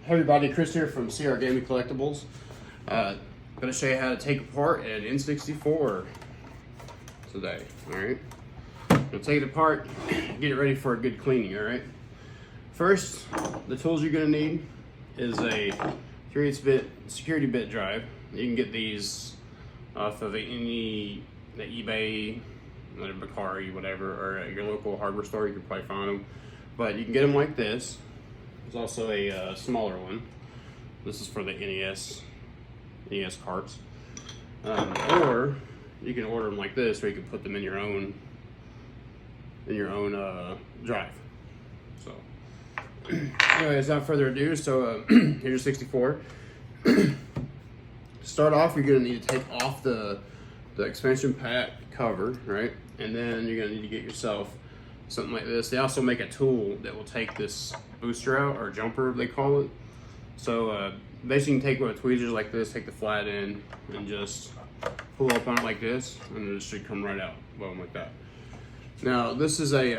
Hey everybody, Chris here from CR Gaming Collectibles. Going to show you how to take apart an N64 today. Alright, we'll take it apart, get it ready for a good cleaning. Alright, first, the tools you're going to need is a 3/8-bit security bit drive. You can get these off of any eBay, Bakari, whatever, or at your local hardware store. You can probably find them, but you can get them like this. There's also a smaller one. This is for the NES carts, or you can order them like this, or you can put them in your own drive. So, anyways, without further ado, so here's your 64. To start off, you're gonna need to take off the expansion pack cover, right? And then you're gonna need to get yourself something like this. They also make a tool that will take this booster out, or jumper they call it. So basically you can take one of the tweezers like this, take the flat end, and just pull up on it like this, and it should come right out, boom, like that. Now this is a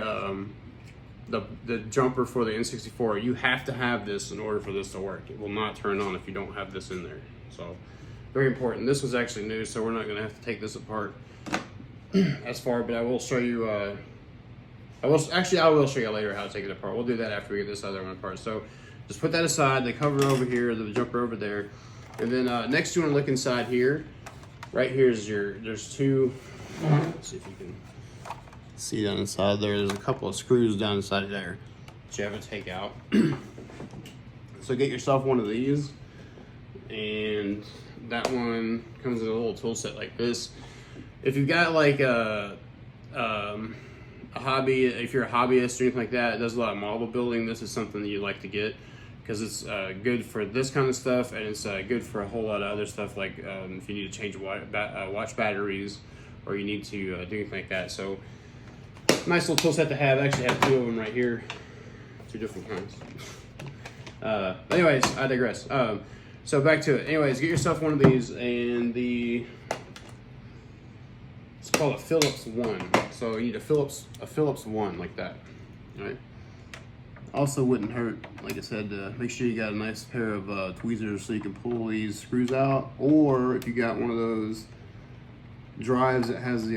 the jumper for the N64. You have to have this in order for this to work. It will not turn on if you don't have this in there. So very important. This was actually new, so we're not going to have to take this apart as far, but I will show you. I will show you later how to take it apart. We'll do that after we get this other one apart. So just put that aside, the cover over here, the jumper over there. And then next you want to look inside here. Right here is there's two, let's see if you can see down inside there. There's a couple of screws down inside there that you have to take out. So get yourself one of these. And that one comes in a little tool set like this. If you've got like a hobby, if you're a hobbyist or anything like that, it does a lot of model building, this is something that you'd like to get, because it's good for this kind of stuff, and it's good for a whole lot of other stuff, like if you need to change watch batteries, or you need to do anything like that. So nice little tool set to have. I actually have two of them right here, two different kinds. Anyways, I digress. So back to it. Anyways, get yourself one of these, and it's called a Phillips 1. So you need a Phillips 1 like that, right? Also wouldn't hurt, like I said, to make sure you got a nice pair of tweezers so you can pull these screws out, or if you got one of those drives that has the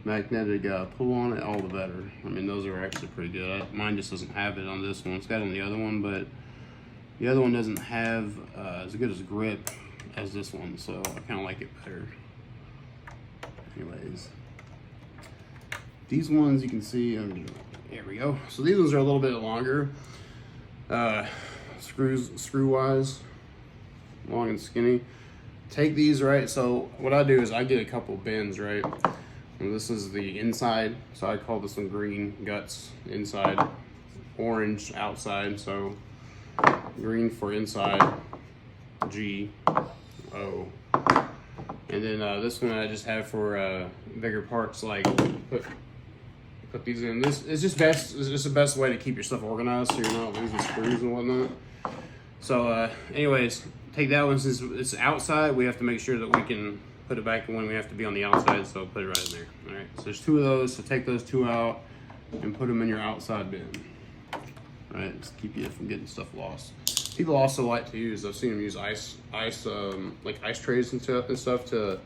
magnetic pull on it, all the better. I mean, those are actually pretty good. Mine just doesn't have it on this one. It's got it on the other one, but the other one doesn't have as good as grip as this one, so I kind of like it better. Anyways, these ones you can see, here we go. So these ones are a little bit longer, screw wise, long and skinny. Take these, right? So what I do is I get a couple bends, right? And this is the inside, so I call this one green guts inside, orange outside. So green for inside, G, O. And then this one I just have for bigger parts, like put these in. This is just best. It's just the best way to keep your stuff organized, so you're not losing screws and whatnot. So, anyways, take that one. Since it's outside, we have to make sure that we can put it back when we have to be on the outside. So put it right in there. All right. So there's two of those. So take those two out and put them in your outside bin. All right. Just keep you from getting stuff lost. People also like to use, I've seen them use like ice trays and stuff to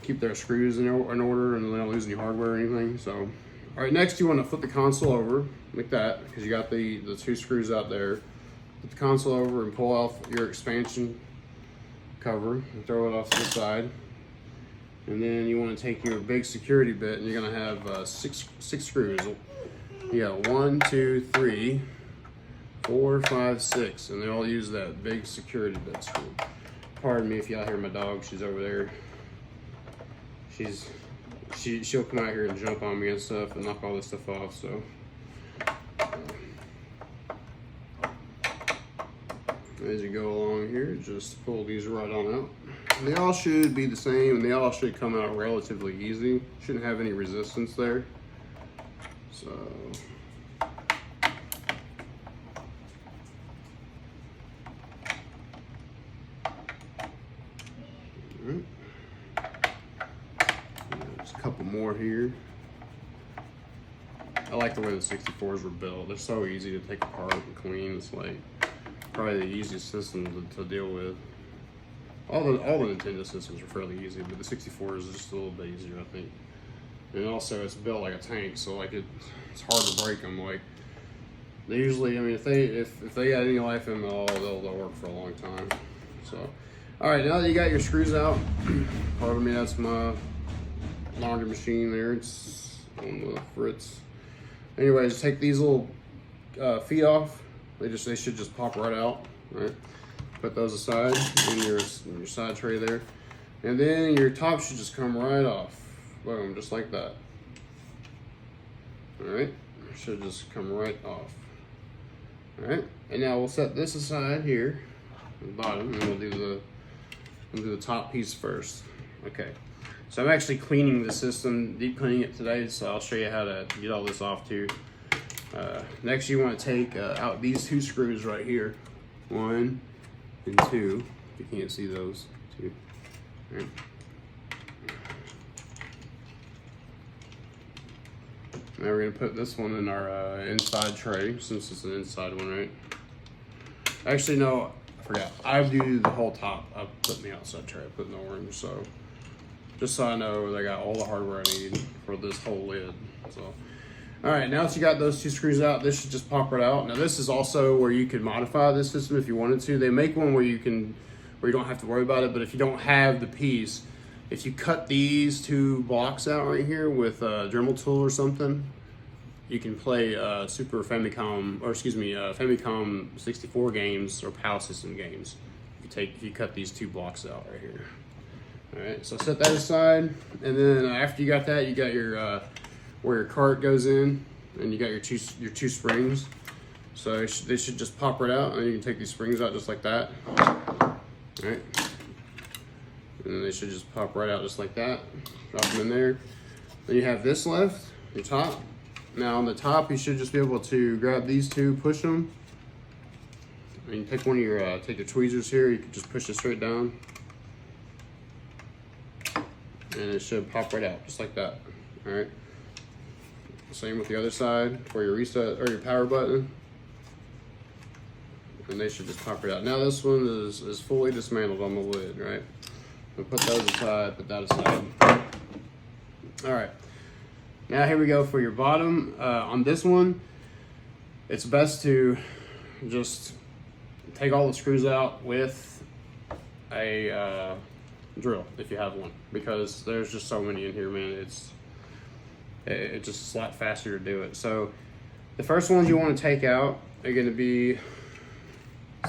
keep their screws in order, and they don't lose any hardware or anything. So, all right, next you want to flip the console over like that, because you got the two screws out there. Flip the console over and pull off your expansion cover and throw it off to the side. And then you want to take your big security bit, and you're going to have six screws. You got 1, 2, 3, 4, 5, 6, and they all use that big security bit screw. Pardon me if y'all hear my dog. She's over there. She'll come out here and jump on me and stuff and knock all this stuff off. So as you go along here, just pull these right on out. They all should be the same, and they all should come out relatively easy. Shouldn't have any resistance there. So. There's a couple more here. I like the way the 64s were built. They're so easy to take apart and clean. It's like probably the easiest system to deal with. All the Nintendo systems are fairly easy, but the 64 is just a little bit easier, I think. And also, it's built like a tank, so like it's hard to break them. Like they usually, I mean, if they got any life in them at all, they'll work for a long time. So, all right, now that you got your screws out, pardon me, that's my laundry machine there. It's on the fritz. Anyways, take these little feet off. They should just pop right out, right? Put those aside in your side tray there. And then your top should just come right off. Boom, just like that. All right, should just come right off. All right, and now we'll set this aside here, at the bottom, and we'll do the top piece first. Okay, so I'm actually cleaning the system, deep cleaning it today, so I'll show you how to get all this off too. Next, you want to take out these two screws right here, 1 and 2. You can't see those 2. All right. Now we're gonna put this one in our inside tray, since it's an inside one, right? Actually, no, I forgot. I do the whole top. I put in the outside tray. I put in the orange, so just so I know I got all the hardware I need for this whole lid. So, all right, now that you got those two screws out, this should just pop right out. Now this is also where you could modify this system if you wanted to. They make one where you don't have to worry about it, but if you don't have the piece, if you cut these two blocks out right here with a Dremel tool or something, you can play Super Famicom, or excuse me, Famicom 64 games or PAL system games. If you cut these two blocks out right here. All right, so set that aside, and then after you got that, you got your where your cart goes in, and you got your two springs. So they should just pop right out, and you can take these springs out just like that. All right. And then they should just pop right out just like that. Drop them in there. Then you have this left, your top. Now on the top, you should just be able to grab these two, push them. And you take one of your, take your tweezers here, you can just push it straight down. And it should pop right out, just like that, all right? Same with the other side for your reset, or your power button. And they should just pop right out. Now this one is fully dismantled on the lid, right? We'll put those aside, put that aside. All right, now here we go for your bottom. On this one, it's best to just take all the screws out with a drill, if you have one, because there's just so many in here, man. It's just a lot faster to do it. So the first ones you want to take out are going to be,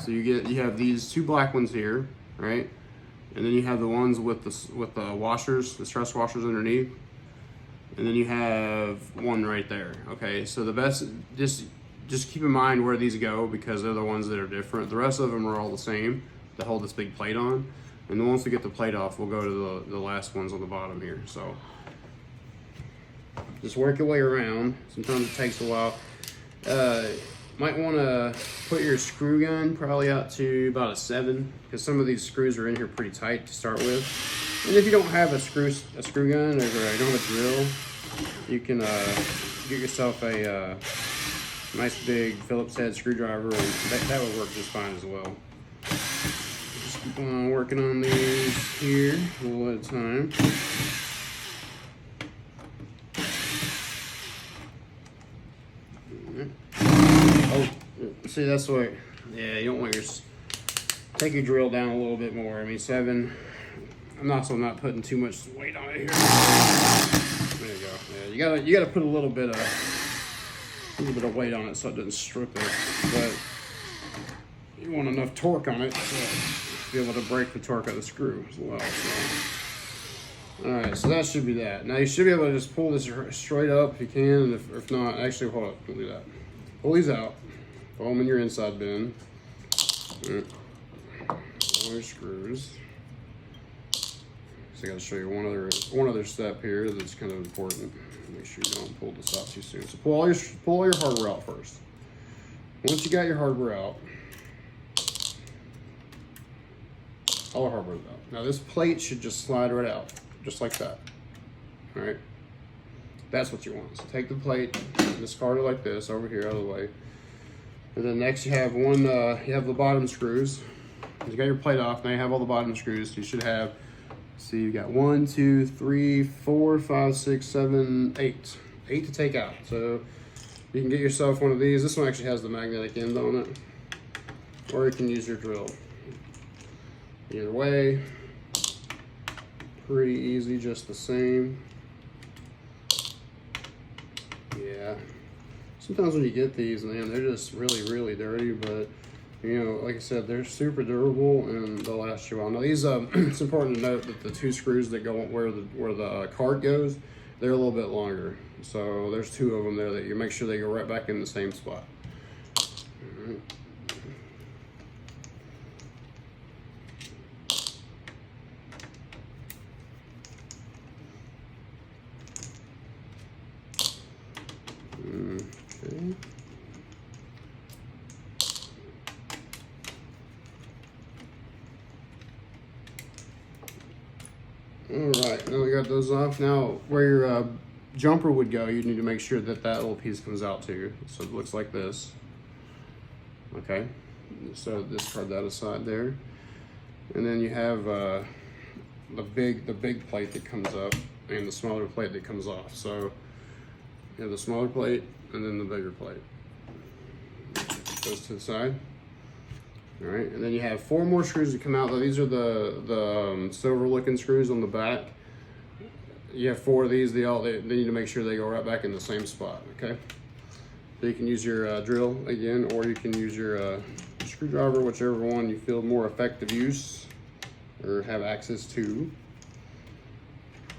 so you have these two black ones here, right? And then you have the ones with the washers, the stress washers underneath. And then you have one right there. Okay, so the best, just keep in mind where these go, because they're the ones that are different. The rest of them are all the same to hold this big plate on. And then once we get the plate off, we'll go to the last ones on the bottom here. So just work your way around. Sometimes it takes a while. Might want to put your screw gun probably out to about a 7, because some of these screws are in here pretty tight to start with. And if you don't have a screw gun, or you don't have a drill, you can get yourself a nice big Phillips head screwdriver, and that would work just fine as well. Just keep on working on these here a little at a time. Oh, see, that's what, yeah, you don't want take your drill down a little bit more. I mean, 7, I'm not putting too much weight on it here. There you go. Yeah, you gotta put a little bit of weight on it so it doesn't strip it, but you want enough torque on it to be able to break the torque of the screw as well. So. All right, so that should be that. Now you should be able to just pull this straight up if you can, and if not, actually, hold up, don't do that. Pull these out, throw them in your inside bin. All your screws. So I got to show you one other step here that's kind of important. Make sure you don't pull this out too soon. So pull all your hardware out first. Once you got your hardware out, all the hardware's out. Now this plate should just slide right out, just like that. All right. That's what you want. So take the plate, discard it like this over here out of the way. And then next you have one, you have the bottom screws. You got your plate off, now you have all the bottom screws. You should have, see, you got 1, 2, 3, 4, 5, 6, 7, 8. 8 to take out. So you can get yourself one of these. This one actually has the magnetic end on it. Or you can use your drill. Either way, pretty easy, just the same. Yeah. Sometimes when you get these, man, they're just really dirty, but you know, like I said, they're super durable and they'll last you a while. Now these, it's important to note that the 2 screws that go where the card goes, they're a little bit longer. So there's 2 of them there that you make sure they go right back in the same spot. All right. Okay. Alright, now we got those off. Now, where your jumper would go, you need to make sure that that little piece comes out too. So it looks like this. Okay, so discard that aside there. And then you have the big plate that comes up and the smaller plate that comes off. So you have the smaller plate and then the bigger plate. Goes to the side. All right, and then you have 4 more screws that come out. These are the silver looking screws on the back. You have 4 of these. They need to make sure they go right back in the same spot, okay? So you can use your drill again, or you can use your screwdriver, whichever one you feel more effective use or have access to.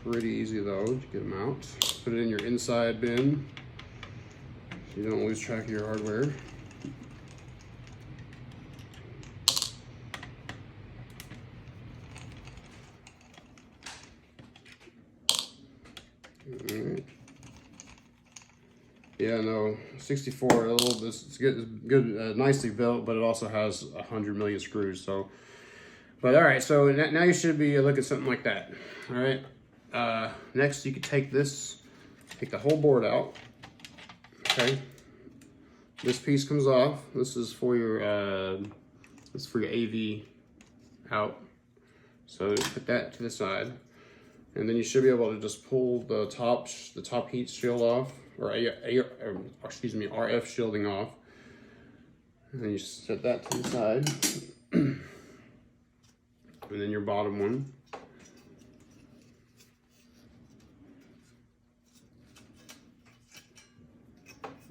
Pretty easy though to get them out. Put it in your inside bin so you don't lose track of your hardware. Alright. Yeah, no, 64, a little, it's good, nicely built, but it also has 100 million screws. So, but all right, so now you should be looking at something like that. All right. Next, you could take the whole board out. Okay. This piece comes off. This is for your AV out. So put that to the side. And then you should be able to just pull the top heat shield off, or RF shielding off. And then you set that to the side. And then your bottom one.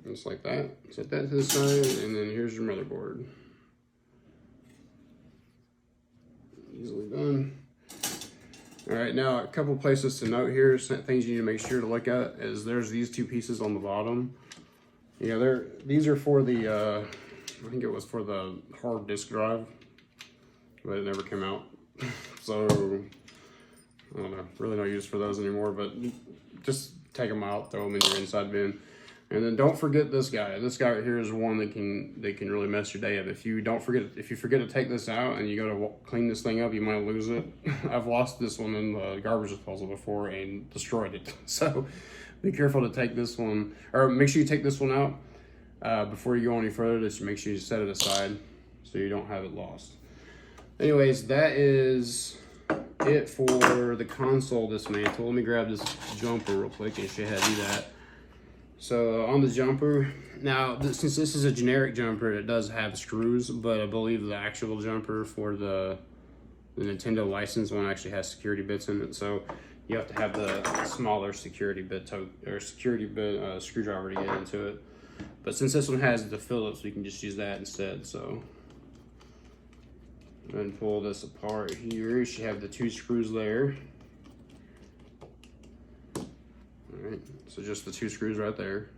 Just like that. Set that to the side, and then here's your motherboard. Easily done. All right, now a couple places to note here, things you need to make sure to look at is there's these 2 pieces on the bottom. You know, these are for the, I think it was for the hard disk drive, but it never came out. So, I don't know, really no use for those anymore, but just take them out, throw them in your inside bin. And then don't forget this guy. This guy right here is one that can really mess your day up. If you forget to take this out and you go to clean this thing up, you might lose it. I've lost this one in the garbage disposal before and destroyed it. So be careful to take this one, or make sure you take this one out before you go any further. Just make sure you set it aside so you don't have it lost. Anyways, that is it for the console dismantle. Let me grab this jumper real quick and show you how to do that. So on the jumper, now since this is a generic jumper, it does have screws, but I believe the actual jumper for the Nintendo license one actually has security bits in it. So you have to have the smaller security bit screwdriver to get into it. But since this one has the Phillips, we can just use that instead. So and pull this apart here. You should have the 2 screws there. Alright, so just the 2 screws right there.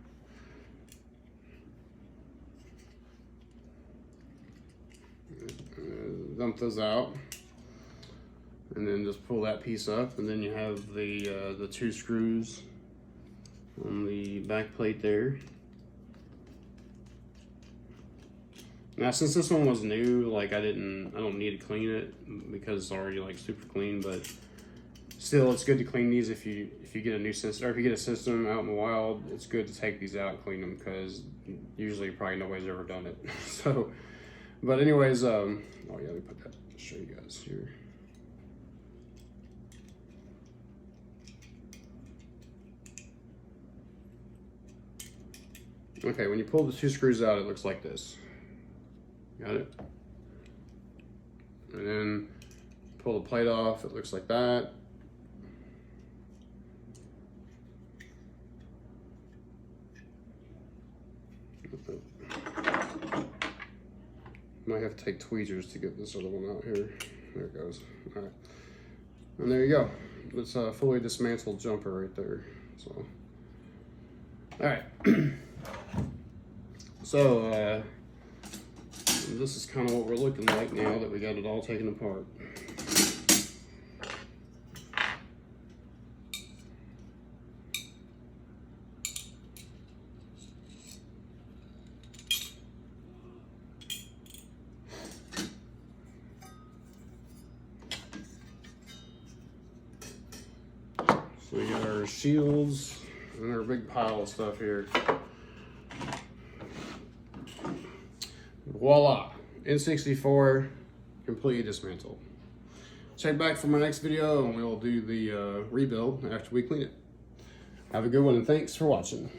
Dump those out. And then just pull that piece up, and then you have the 2 screws on the back plate there. Now since this one was new, like I don't need to clean it because it's already like super clean, but still, it's good to clean these if you get a new system, or if you get a system out in the wild. It's good to take these out and clean them, because usually probably nobody's ever done it. So, but anyways, oh yeah, let me put that, show you guys here. Okay, when you pull the 2 screws out, it looks like this. Got it? And then pull the plate off, it looks like that. Might have to take tweezers to get this other one out here. There it goes. All right. And there you go. It's a fully dismantled jumper right there. So, all right. So, this is kind of what we're looking like now that we got it all taken apart. So we got our shields and our big pile of stuff here. Voila, N64 completely dismantled. Check back for my next video and we'll do the rebuild after we clean it. Have a good one and thanks for watching.